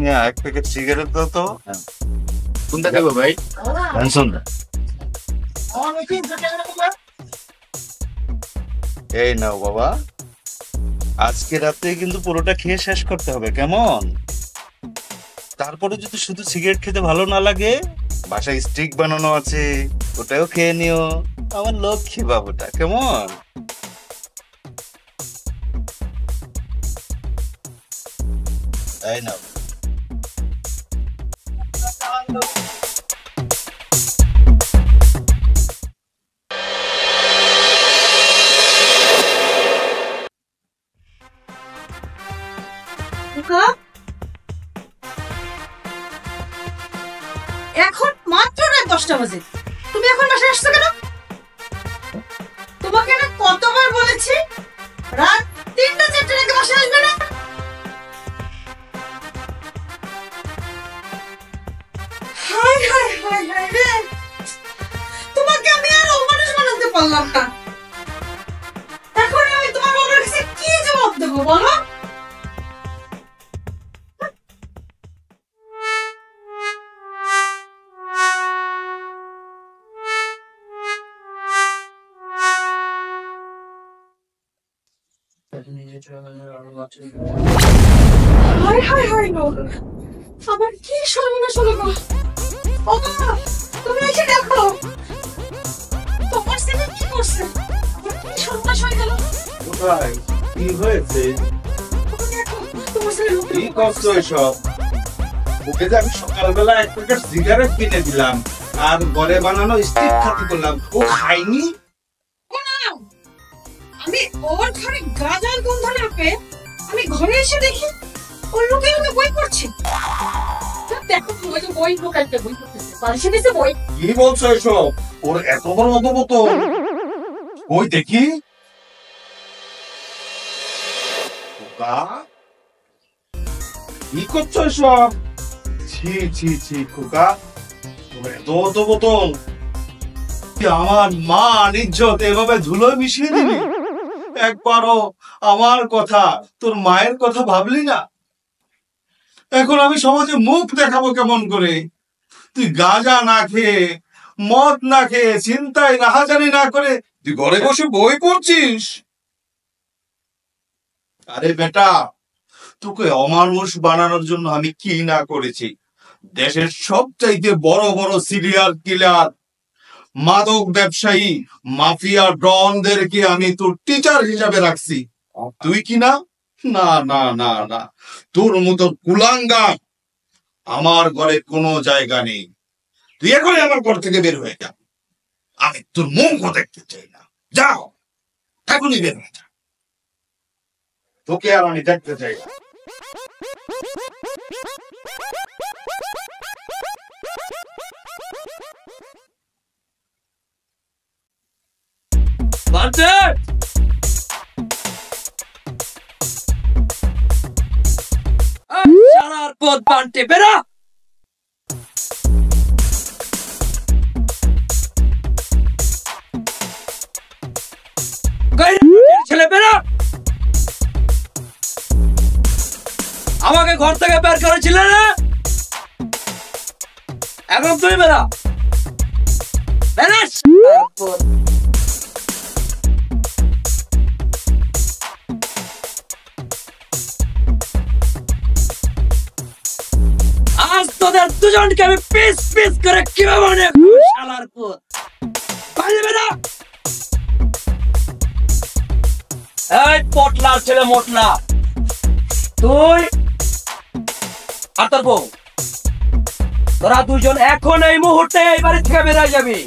মিয়া এক packet cigarette দাও তো। কোনটা দেবো ভাই? এই নাও বাবা, আজকে রাতে কিন্তু পুরোটা খেয়ে শেষ করতে হবে, কেমন? তারপরে যদি শুধু সিগারেট খেতে ভালো না লাগে, বাসায় স্টিক বানানো আছে, ওটাও খেয়ে নিও, আমার লক্ষ্মী বাবুটা, কেমন? তাই না? এখন মাত্র রাত 10টা বাজে, তুমি এখন বাসায় আসছো কেন? তোমাকে না কতবার বলেছি রাত 3টা 4টার আগে বাসায় আসবে না। হাই হাই হাই হাই রে, তোমাকে আমি আর অমানুষ বানাতে পারলাম না। এখন আমি তোমার বাবার কাছে কি জবাব দেবো বলো? হাই হাই হাই গো, আবার কি সর্বনাশ হলো গো। ও মা, তুমি এসে দেখো তোমার ছেলে কি করছে, আবার কি সর্বনাশ হয়ে গেল। কোথায় কি হয়েছে? তুমি দেখো তোমার ছেলে কি করছো এসব? ওকে যে আমি সকালবেলা এক প্যাকেট সিগারেট কিনে দিলাম আর ঘরে বানানো স্টিক খাতি করলাম, ও খায়নি। আমি ওর ঘরে গাঁজার গন্ধ না পেয়ে আমি ঘরে এসে দেখি ওর লোকে লোকে বই পড়ছে। দেখো ওই যে বই লোকাইতে বই পড়তেছে, বালিশে দিছে বই। কি বলছো এসব? ওর এত বড় অধমত, ওই দেখি। খোকা, কি করছো এসব? ছি ছি ছি খোকা, তোর এত অধমতন, আমার মান ইজ্জত এভাবে ধুলোয় মিশিয়ে দিলি। একবারও আমার কথা, তোর মায়ের কথা ভাবলি না? এখন আমি সমাজে মুখ দেখাবো কেমন করে? তুই গাঁজা না খেয়ে, মদ না খেয়ে, চিন্তায় রাহাজানি না করে তুই ঘরে বসে বই পড়ছিস। আরে বেটা, তোকে অমানুষ বানানোর জন্য আমি কি না করেছি। দেশের সবচাইতে বড় বড় সিরিয়াল কিলার, মাদক ব্যবসায়ী, মাফিয়া ডনদেরকে আমি তোর টিচার হিসাবে রাখছি। তুই কি না? না না না না, তোর মতো কুলাঙ্গার আমার ঘরে কোনো জায়গা নেই। তুই এখনই আমার ঘর থেকে বের হয়ে যা, আমি তোর মুখও দেখতে চাই না। যাও, এখনই বের হয়ে যা, তোকে আর আমি দেখতে চাই না। চালার পথ বান্টে বেরা। ছেলে বেরা, আমাকে ঘর থেকে বের করেছিলে না, এখন তুই বেরা বেরা। আজ তোদের দুজনকে আমি পিস পিস করে কিভাবে মনে শালার পুত বাইরে বেরা। এই পটলার ছেলে মোটলা, তুই আর তোর বউ, তোরা দুজন এখন এই মুহূর্তে এই বাড়ি থেকে বেরিয়ে যাবি।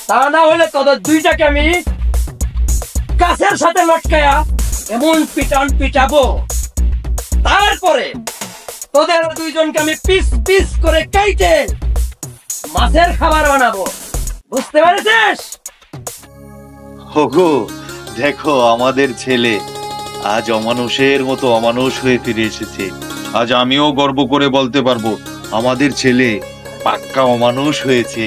তা না হলে তোদের দুইটাকে আমি গাছের সাথে লটকায়া এমন পিটান পিটাবো, তারপরে তোদের দুইজনকে আমি পিস পিস করে কাইটে মাছের খাবার বানাবো। বুঝতে পেরেছিস? ওগো দেখো, আমাদের ছেলে আজ অমানুষের মতো অমানুষ হয়ে ফিরে এসেছে। আজ আমিও গর্ব করে বলতে পারবো আমাদের ছেলে পাক্কা অমানুষ হয়েছে।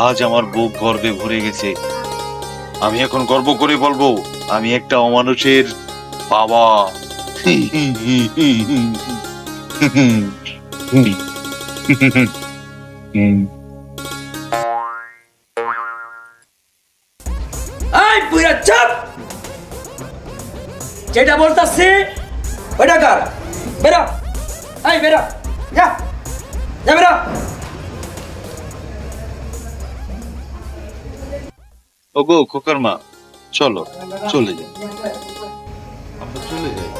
আজ আমার বুক গর্বে ভরে গেছে। আমি এখন গর্ব করে বলবো আমি একটা অমানুষের বাবা। এই পুরা চাপ, যেটা বলতাছি ওইটা কর। বেরো, এই বেরো, যা যা বেরো। ওগো খোকার মা, চলো চলে যাই। আমরা চলে যাই।